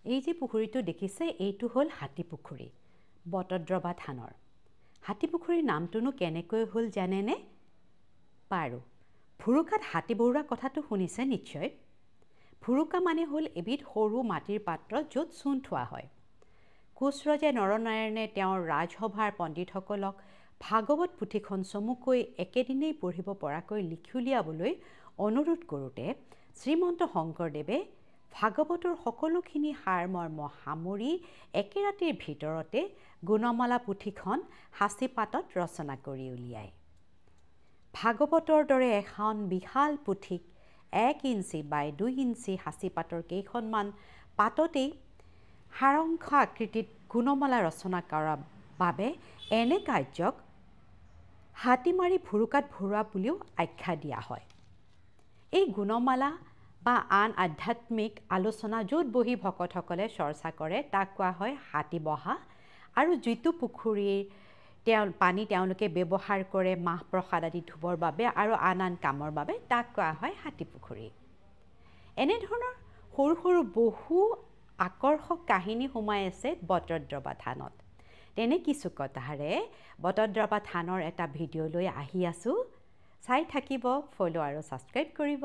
এই যে পুখুৰীটো দেখিছে এইটো হ'ল হাতী পুখুৰী বটদ্ৰৱা থানৰ হাতী পুখুৰীৰ নামটোনো কেনেকৈ হ'ল জানেনে বাৰু ভুৰুকাত হাতী বৰুৱা কথাটো শুনিছে নিশ্চয় ভুৰুকা মানে হ'ল এবিধ সৰু মাটিৰ পাত্ৰ য'ত চূণ থোৱা হয় কোচৰজে নৰনাৰায়ণে তেওঁৰ ৰাজসভাৰ পণ্ডিতসকলক ভাগৱত পুথিখন চমুকৈ একেদিনেই পঢ়িব পৰাকৈ লিখি উলিয়াবলৈ অনুৰোধ কৰোঁতে শ্ৰীমন্ত শংকৰদেৱে ভাগৱতৰ সকলোখিনি সাৰমৰ্ম সামৰি একেৰাতিৰ ভিতৰতে গুণমালা পুথিখন সাঁচিপাতত ৰচনা কৰি উলিয়ায় ভাগৱতৰ দৰে এখন বিশাল পুথিক 1 ইঞ্চি বাই 2 ইঞ্চি সাঁচিপাতৰ কেইখনমান পাততেই সাৰংশ আকৃতিত গুণমালা ৰচনা কৰাৰ বাবে এনে কাৰ্যক হাতীমাৰি ভুৰুকাত ভৰোৱা বুলিও আখ্যা দিয়া হয় এই গুণমালা বা আন আধ্যাত্মিক আলোচনা য'ত বহি ভকতসকলে চৰ্চা কৰে তাক কোৱা হয় হাতী বহা আৰু যিটো পুখুৰীৰ পানী তেওঁলোকে ব্যৱহাৰ কৰে মাহ প্ৰসাদ আদি ধুবৰ বাবে আৰু আন কামৰ বাবে তাক কোৱা হয় হাতী পুখুৰী এনেধৰণৰ সৰু সৰু বহু আকৰ্ষক কাহিনী সোমাই আছে বটদ্ৰৱা থানত তেনে কিছু কথাৰে বটদ্ৰৱা থানৰ এটা ভিডিঅ' লৈ আহি আছোঁ চাই থাকিব ফলো আৰু ছাবস্ক্ৰাইব কৰিব